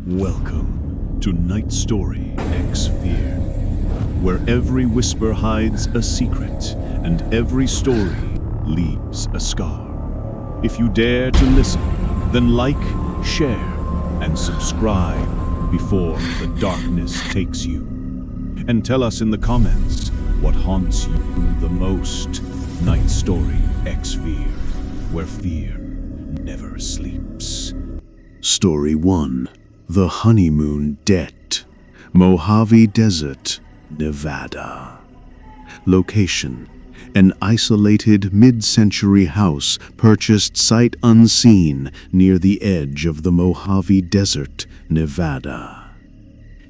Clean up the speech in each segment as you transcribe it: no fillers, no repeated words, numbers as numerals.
Welcome to NightStoryX Fear, where every whisper hides a secret and every story leaves a scar. If you dare to listen, then like, share, and subscribe before the darkness takes you. And tell us in the comments what haunts you the most. NightStoryX Fear, where fear never sleeps. Story 1. The Honeymoon Debt, Mojave Desert, Nevada. Location: an isolated mid-century house purchased sight unseen near the edge of the Mojave Desert, Nevada.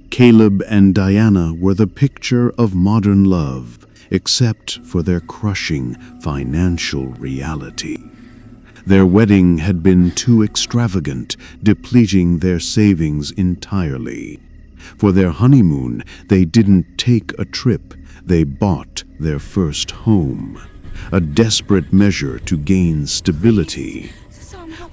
Caleb and Diana were the picture of modern love, except for their crushing financial reality. Their wedding had been too extravagant, depleting their savings entirely. For their honeymoon, they didn't take a trip, they bought their first home, a desperate measure to gain stability.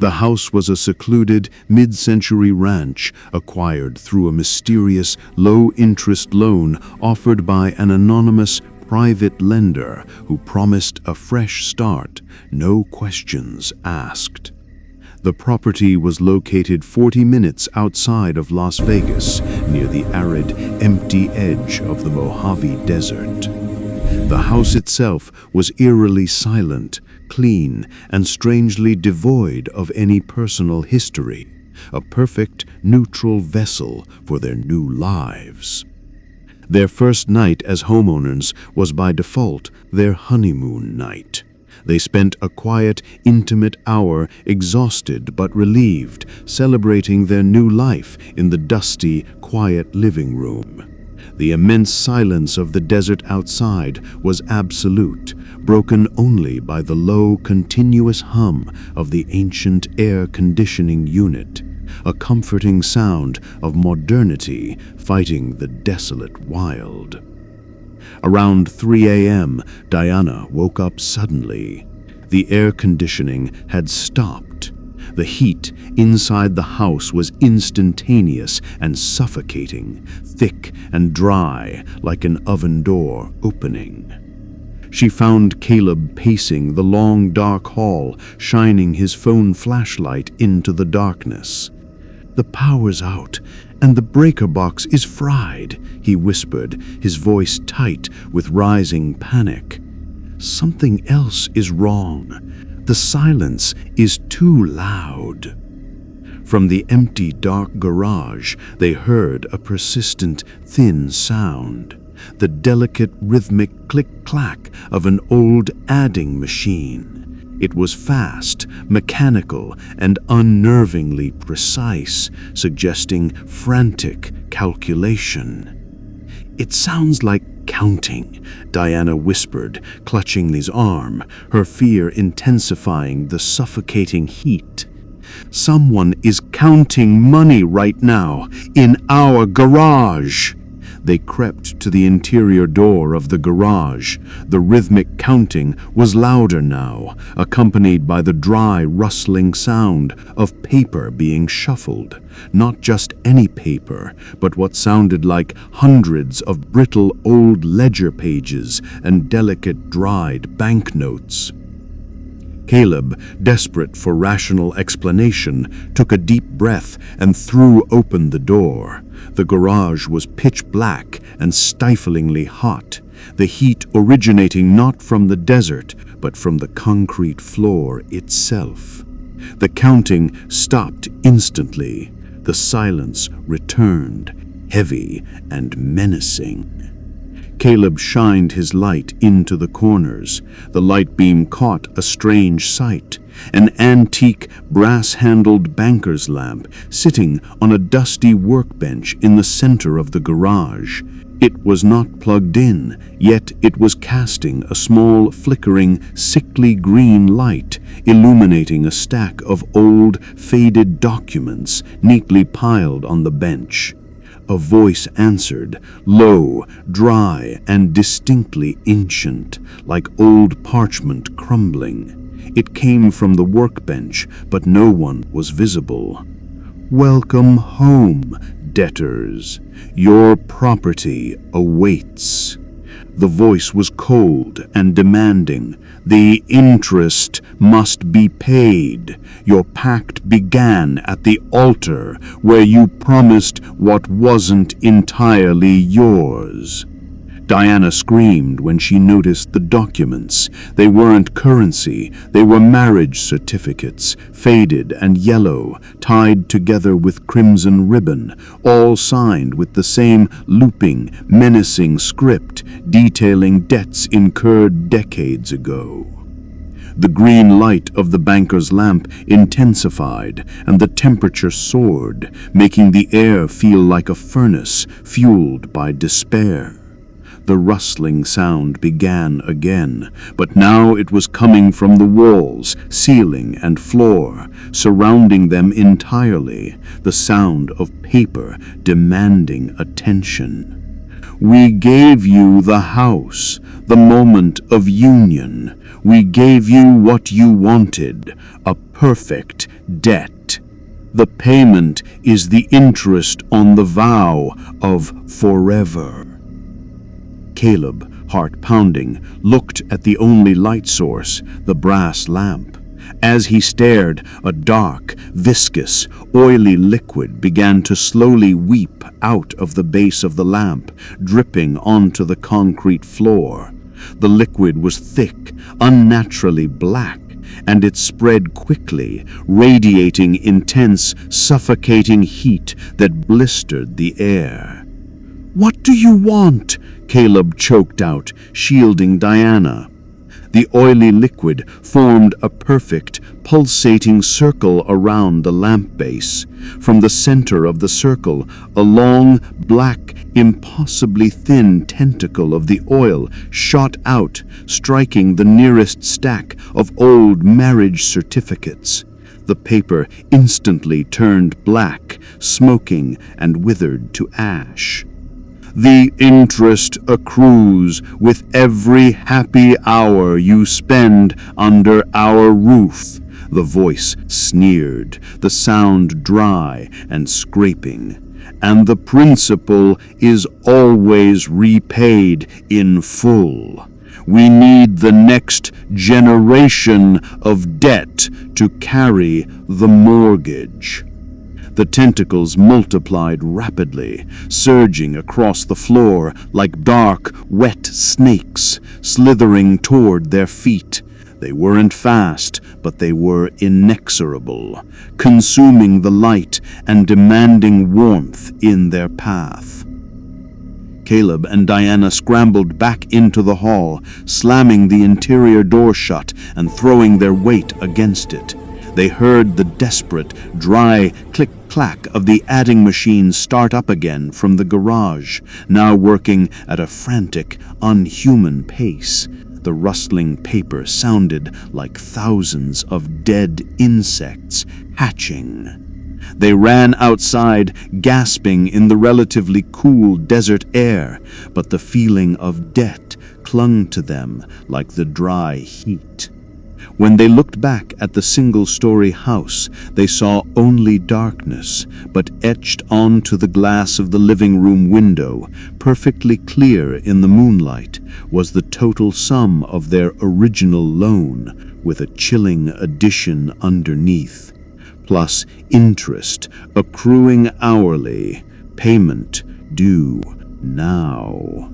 The house was a secluded, mid-century ranch acquired through a mysterious, low-interest loan offered by an anonymous private lender who promised a fresh start, no questions asked. The property was located 40 minutes outside of Las Vegas, near the arid, empty edge of the Mojave Desert. The house itself was eerily silent, clean, and strangely devoid of any personal history, a perfect, neutral vessel for their new lives. Their first night as homeowners was by default their honeymoon night. They spent a quiet, intimate hour, exhausted but relieved, celebrating their new life in the dusty, quiet living room. The immense silence of the desert outside was absolute, broken only by the low, continuous hum of the ancient air conditioning unit, a comforting sound of modernity fighting the desolate wild. Around 3 a.m., Diana woke up suddenly. The air conditioning had stopped. The heat inside the house was instantaneous and suffocating, thick and dry like an oven door opening. She found Caleb pacing the long, dark hall, shining his phone flashlight into the darkness. "The power's out, and the breaker box is fried," he whispered, his voice tight with rising panic. "Something else is wrong. The silence is too loud." From the empty, dark garage, they heard a persistent, thin sound, the delicate, rhythmic click-clack of an old adding machine. It was fast, mechanical, and unnervingly precise, suggesting frantic calculation. "It sounds like counting," Diana whispered, clutching his arm, her fear intensifying the suffocating heat. "Someone is counting money right now, in our garage." They crept to the interior door of the garage. The rhythmic counting was louder now, accompanied by the dry, rustling sound of paper being shuffled. Not just any paper, but what sounded like hundreds of brittle old ledger pages and delicate, dried banknotes. Caleb, desperate for rational explanation, took a deep breath and threw open the door. The garage was pitch black and stiflingly hot, the heat originating not from the desert, but from the concrete floor itself. The counting stopped instantly. The silence returned, heavy and menacing. Caleb shined his light into the corners. The light beam caught a strange sight, an antique brass-handled banker's lamp sitting on a dusty workbench in the center of the garage. It was not plugged in, yet it was casting a small, flickering, sickly green light, illuminating a stack of old, faded documents neatly piled on the bench. A voice answered, low, dry, and distinctly ancient, like old parchment crumbling. It came from the workbench, but no one was visible. Welcome home, debtors. Your property awaits. The voice was cold and demanding. The interest must be paid. Your pact began at the altar where you promised what wasn't entirely yours. Diana screamed when she noticed the documents. They weren't currency, they were marriage certificates, faded and yellow, tied together with crimson ribbon, all signed with the same looping, menacing script detailing debts incurred decades ago. The green light of the banker's lamp intensified, and the temperature soared, making the air feel like a furnace fueled by despair. The rustling sound began again, but now it was coming from the walls, ceiling, and floor, surrounding them entirely, the sound of paper demanding attention. We gave you the house, the moment of union. We gave you what you wanted, a perfect debt. The payment is the interest on the vow of forever. Caleb, heart pounding, looked at the only light source, the brass lamp. As he stared, a dark, viscous, oily liquid began to slowly weep out of the base of the lamp, dripping onto the concrete floor. The liquid was thick, unnaturally black, and it spread quickly, radiating intense, suffocating heat that blistered the air. "What do you want?" Caleb choked out, shielding Diana. The oily liquid formed a perfect, pulsating circle around the lamp base. From the center of the circle, a long, black, impossibly thin tentacle of the oil shot out, striking the nearest stack of old marriage certificates. The paper instantly turned black, smoking, and withered to ash. "The interest accrues with every happy hour you spend under our roof," the voice sneered, the sound dry and scraping. "And the principal is always repaid in full. We need the next generation of debt to carry the mortgage." The tentacles multiplied rapidly, surging across the floor like dark, wet snakes, slithering toward their feet. They weren't fast, but they were inexorable, consuming the light and demanding warmth in their path. Caleb and Diana scrambled back into the hall, slamming the interior door shut and throwing their weight against it. They heard the desperate, dry click-clack of the adding machine start up again from the garage, now working at a frantic, unhuman pace. The rustling paper sounded like thousands of dead insects hatching. They ran outside, gasping in the relatively cool desert air, but the feeling of debt clung to them like the dry heat. When they looked back at the single-story house, they saw only darkness, but etched onto the glass of the living room window, perfectly clear in the moonlight, was the total sum of their original loan, with a chilling addition underneath, plus interest accruing hourly, payment due now.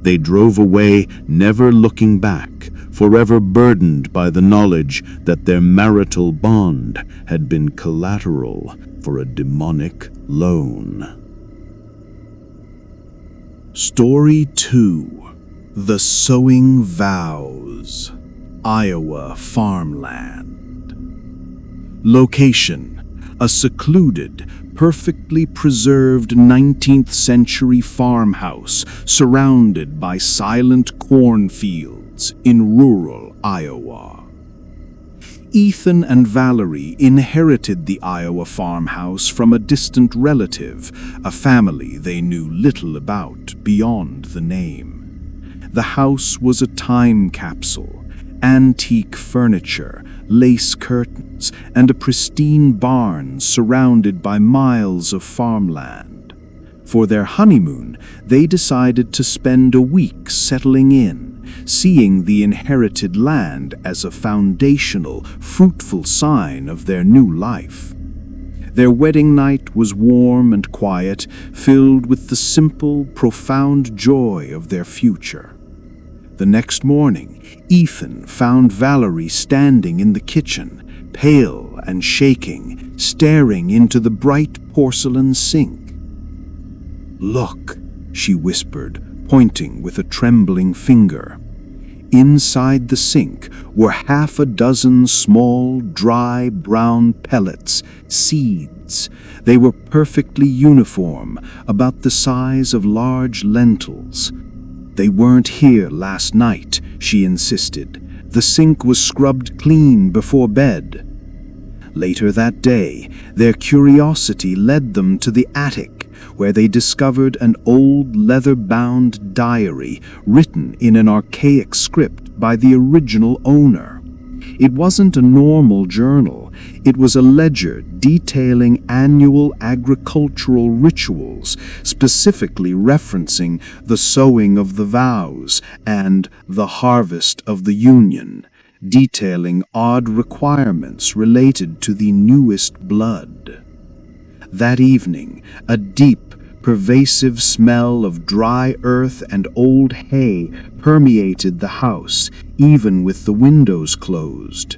They drove away, never looking back, forever burdened by the knowledge that their marital bond had been collateral for a demonic loan. Story 2. The Sowing Vows. Iowa farmland. Location: a secluded, perfectly preserved 19th century farmhouse surrounded by silent cornfields in rural Iowa. Ethan and Valerie inherited the Iowa farmhouse from a distant relative, a family they knew little about beyond the name. The house was a time capsule, antique furniture, lace curtains, and a pristine barn surrounded by miles of farmland. For their honeymoon, they decided to spend a week settling in, seeing the inherited land as a foundational, fruitful sign of their new life. Their wedding night was warm and quiet, filled with the simple, profound joy of their future. The next morning, Ethan found Valerie standing in the kitchen, pale and shaking, staring into the bright porcelain sink. "Look," she whispered, pointing with a trembling finger. Inside the sink were half a dozen small, dry, brown pellets, seeds. They were perfectly uniform, about the size of large lentils. "They weren't here last night," she insisted. "The sink was scrubbed clean before bed." Later that day, their curiosity led them to the attic, where they discovered an old leather-bound diary written in an archaic script by the original owner. It wasn't a normal journal. It was a ledger detailing annual agricultural rituals, specifically referencing the sowing of the vows and the harvest of the union, detailing odd requirements related to the newest blood. That evening, a deep, pervasive smell of dry earth and old hay permeated the house, even with the windows closed.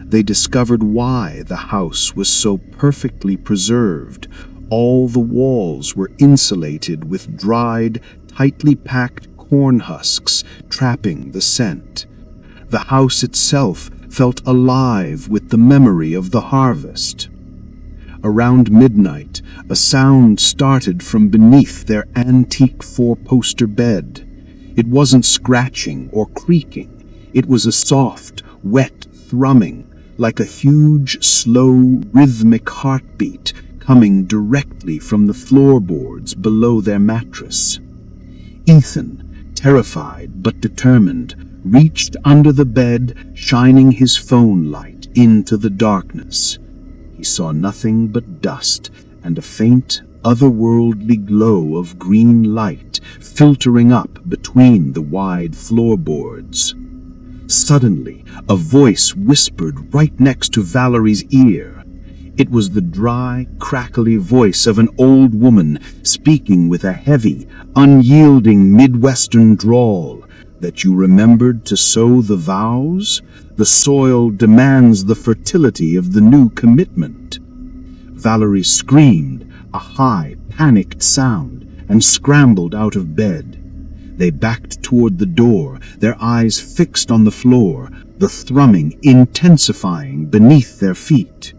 They discovered why the house was so perfectly preserved. All the walls were insulated with dried, tightly packed corn husks, trapping the scent. The house itself felt alive with the memory of the harvest. Around midnight, a sound started from beneath their antique four-poster bed. It wasn't scratching or creaking. It was a soft, wet thrumming, like a huge, slow, rhythmic heartbeat coming directly from the floorboards below their mattress. Ethan, terrified but determined, reached under the bed, shining his phone light into the darkness. He saw nothing but dust and a faint, otherworldly glow of green light filtering up between the wide floorboards. Suddenly, a voice whispered right next to Valerie's ear. It was the dry, crackly voice of an old woman speaking with a heavy, unyielding Midwestern drawl. "That you remembered to sow the vows? The soil demands the fertility of the new commitment." Valerie screamed, a high, panicked sound, and scrambled out of bed. They backed toward the door, their eyes fixed on the floor, the thrumming intensifying beneath their feet.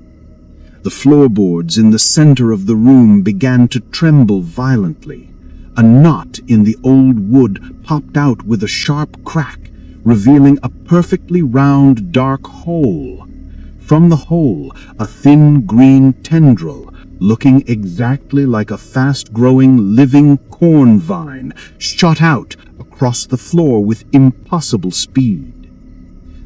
The floorboards in the center of the room began to tremble violently. A knot in the old wood popped out with a sharp crack, revealing a perfectly round, dark hole. From the hole, a thin green tendril, looking exactly like a fast-growing living corn vine, shot out across the floor with impossible speed.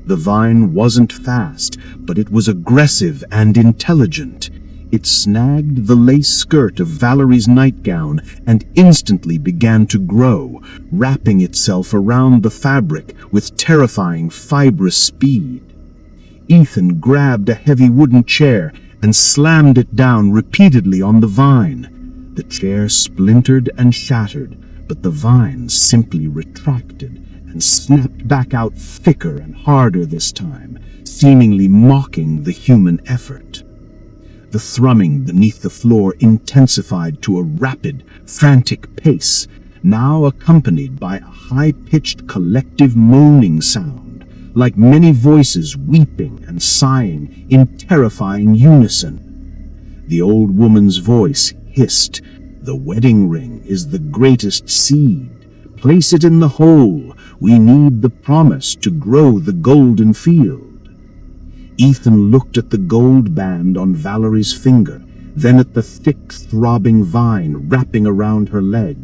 The vine wasn't fast, but it was aggressive and intelligent. It snagged the lace skirt of Valerie's nightgown and instantly began to grow, wrapping itself around the fabric with terrifying fibrous speed. Ethan grabbed a heavy wooden chair and slammed it down repeatedly on the vine. The chair splintered and shattered, but the vine simply retracted and snapped back out thicker and harder this time, seemingly mocking the human effort. The thrumming beneath the floor intensified to a rapid, frantic pace, now accompanied by a high-pitched collective moaning sound, like many voices weeping and sighing in terrifying unison. The old woman's voice hissed, "The wedding ring is the greatest seed. Place it in the hole. We need the promise to grow the golden field." Ethan looked at the gold band on Valerie's finger, then at the thick, throbbing vine wrapping around her leg.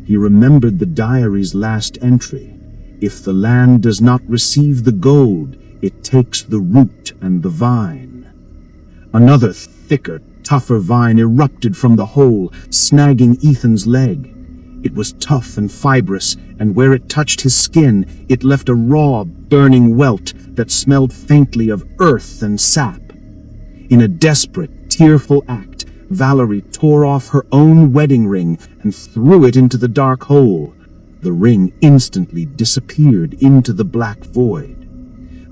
He remembered the diary's last entry. If the land does not receive the gold, it takes the root and the vine. Another thicker, tougher vine erupted from the hole, snagging Ethan's leg. It was tough and fibrous, and where it touched his skin, it left a raw, burning welt that smelled faintly of earth and sap. In a desperate, tearful act, Valerie tore off her own wedding ring and threw it into the dark hole. The ring instantly disappeared into the black void.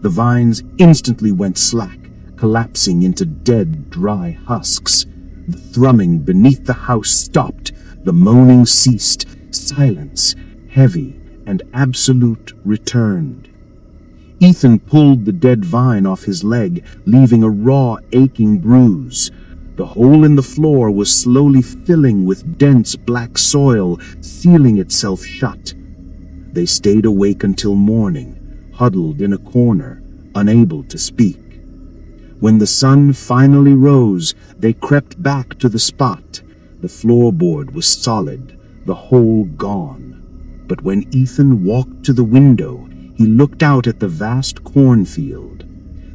The vines instantly went slack, collapsing into dead, dry husks. The thrumming beneath the house stopped. The moaning ceased. Silence, heavy and absolute, returned. Ethan pulled the dead vine off his leg, leaving a raw, aching bruise. The hole in the floor was slowly filling with dense black soil, sealing itself shut. They stayed awake until morning, huddled in a corner, unable to speak. When the sun finally rose, they crept back to the spot. The floorboard was solid, the hole gone. But when Ethan walked to the window, he looked out at the vast cornfield.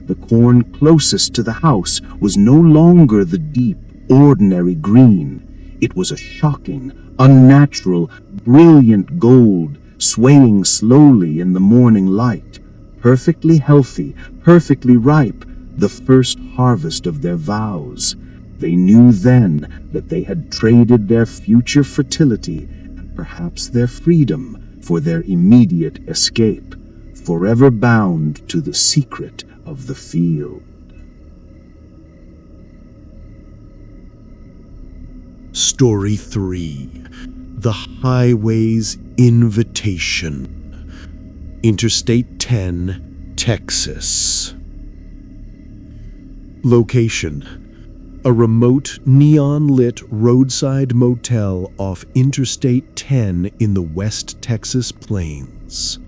The corn closest to the house was no longer the deep, ordinary green. It was a shocking, unnatural, brilliant gold, swaying slowly in the morning light. Perfectly healthy, perfectly ripe, the first harvest of their vows. They knew then that they had traded their future fertility and perhaps their freedom for their immediate escape, forever bound to the secret of the field. Story 3. The Highway's Invitation. Interstate 10, Texas. Location: a remote, neon-lit roadside motel off Interstate 10 in the West Texas Plains.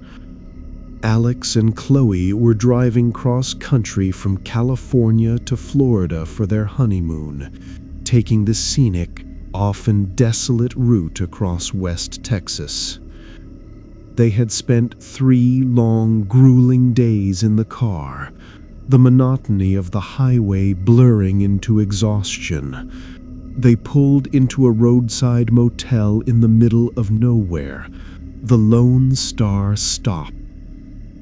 Alex and Chloe were driving cross-country from California to Florida for their honeymoon, taking the scenic, often desolate route across West Texas. They had spent 3 long, grueling days in the car, the monotony of the highway blurring into exhaustion. They pulled into a roadside motel in the middle of nowhere, the Lone Star Stop.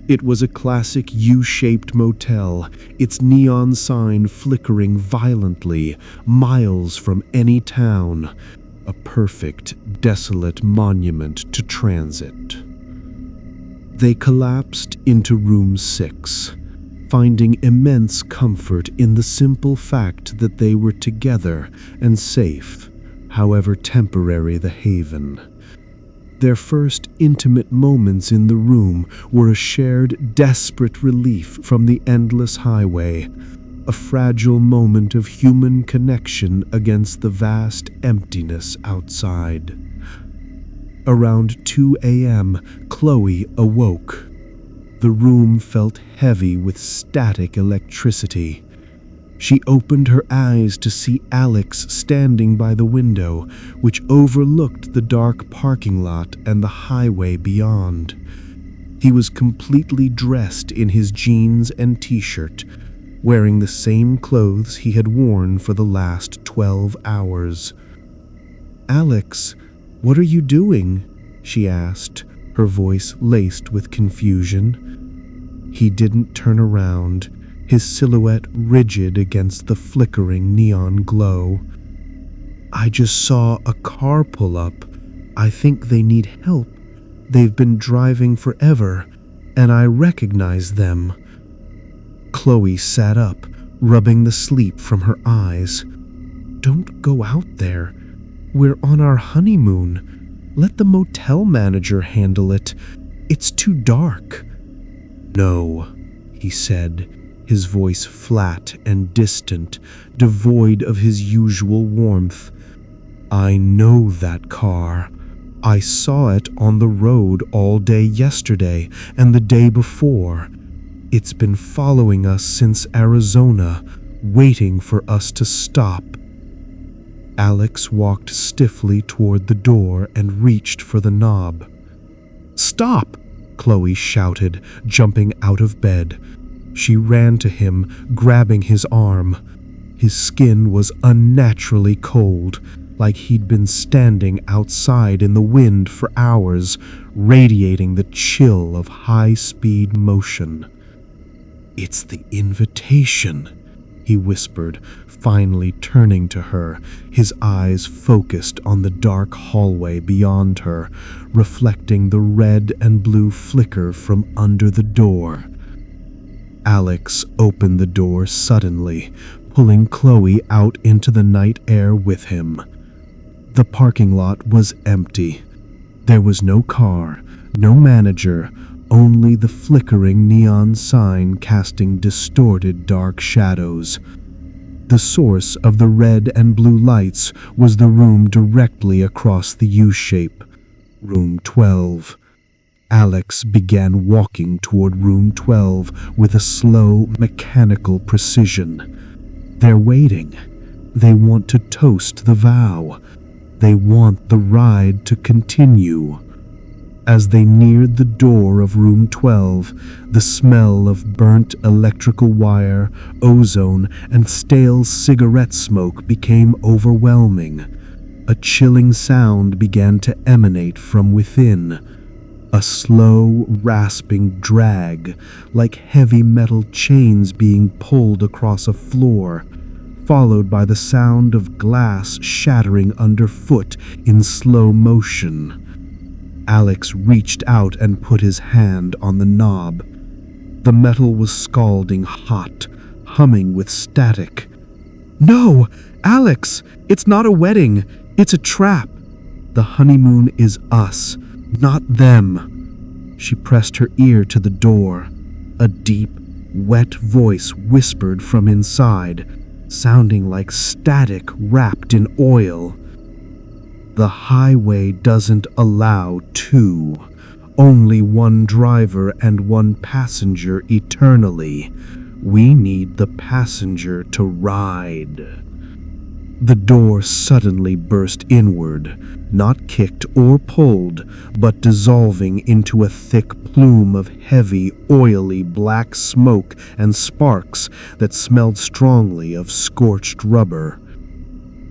It was a classic U-shaped motel, its neon sign flickering violently, miles from any town, a perfect, desolate monument to transit. They collapsed into room 6, finding immense comfort in the simple fact that they were together and safe, however temporary the haven. Their first intimate moments in the room were a shared, desperate relief from the endless highway, a fragile moment of human connection against the vast emptiness outside. Around 2 a.m., Chloe awoke. The room felt heavy with static electricity. She opened her eyes to see Alex standing by the window, which overlooked the dark parking lot and the highway beyond. He was completely dressed in his jeans and t-shirt, wearing the same clothes he had worn for the last 12 hours. "Alex, what are you doing?" she asked, her voice laced with confusion. He didn't turn around, his silhouette rigid against the flickering neon glow. "I just saw a car pull up. I think they need help. They've been driving forever, and I recognize them." Chloe sat up, rubbing the sleep from her eyes. "Don't go out there. We're on our honeymoon. Let the motel manager handle it. It's too dark." "No," he said, his voice flat and distant, devoid of his usual warmth. "I know that car. I saw it on the road all day yesterday and the day before. It's been following us since Arizona, waiting for us to stop." Alex walked stiffly toward the door and reached for the knob. "Stop! Chloe shouted, jumping out of bed. She ran to him, grabbing his arm. His skin was unnaturally cold, like he'd been standing outside in the wind for hours, radiating the chill of high-speed motion. "It's the invitation," he whispered, finally turning to her, his eyes focused on the dark hallway beyond her, reflecting the red and blue flicker from under the door. Alex opened the door suddenly, pulling Chloe out into the night air with him. The parking lot was empty. There was no car, no manager, only the flickering neon sign casting distorted dark shadows. The source of the red and blue lights was the room directly across the U-shape, Room 12. Alex began walking toward Room 12 with a slow, mechanical precision. They're waiting. They want to toast the vow. They want the ride to continue. As they neared the door of Room 12, the smell of burnt electrical wire, ozone, and stale cigarette smoke became overwhelming. A chilling sound began to emanate from within. A slow, rasping drag, like heavy metal chains being pulled across a floor, followed by the sound of glass shattering underfoot in slow motion. Alex reached out and put his hand on the knob. The metal was scalding hot, humming with static. "No, Alex, it's not a wedding. It's a trap. The honeymoon is us, not them." She pressed her ear to the door. A deep, wet voice whispered from inside, sounding like static wrapped in oil. "The highway doesn't allow two. Only one driver and one passenger eternally. We need the passenger to ride." The door suddenly burst inward, not kicked or pulled, but dissolving into a thick plume of heavy, oily black smoke and sparks that smelled strongly of scorched rubber.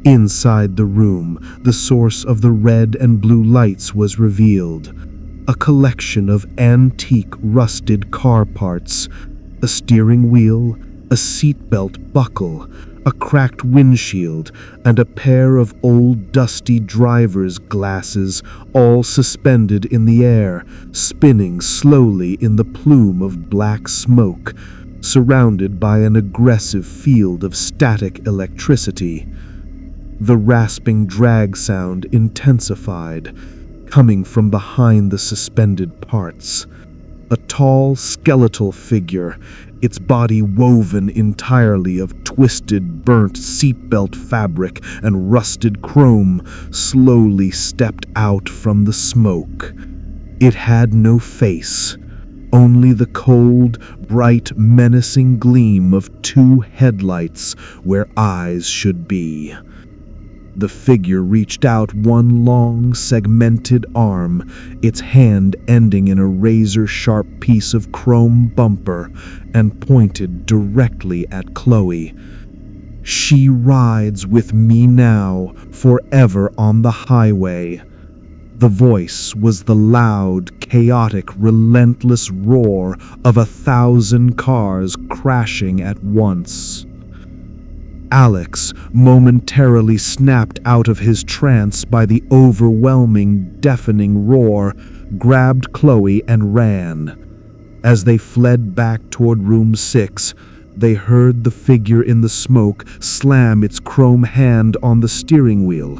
Inside the room, the source of the red and blue lights was revealed. A collection of antique rusted car parts, a steering wheel, a seatbelt buckle, a cracked windshield, and a pair of old dusty driver's glasses, all suspended in the air, spinning slowly in the plume of black smoke, surrounded by an aggressive field of static electricity. The rasping drag sound intensified, coming from behind the suspended parts. A tall, skeletal figure, its body woven entirely of twisted, burnt seatbelt fabric and rusted chrome, slowly stepped out from the smoke. It had no face, only the cold, bright, menacing gleam of two headlights where eyes should be. The figure reached out one long, segmented arm, its hand ending in a razor-sharp piece of chrome bumper, and pointed directly at Chloe. "She rides with me now, forever on the highway." The voice was the loud, chaotic, relentless roar of 1,000 cars crashing at once. Alex, momentarily snapped out of his trance by the overwhelming, deafening roar, grabbed Chloe and ran. As they fled back toward Room 6, they heard the figure in the smoke slam its chrome hand on the steering wheel,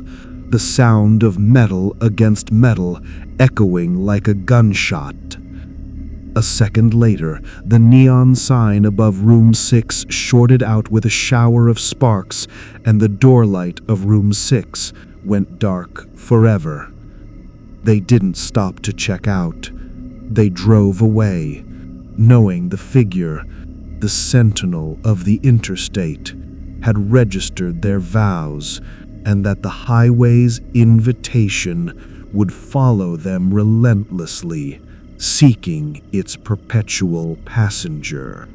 the sound of metal against metal echoing like a gunshot. A second later, the neon sign above Room 6 shorted out with a shower of sparks, and the door light of Room 6 went dark forever. They didn't stop to check out. They drove away, knowing the figure, the sentinel of the interstate, had registered their vows, and that the highway's invitation would follow them relentlessly, seeking its perpetual passenger.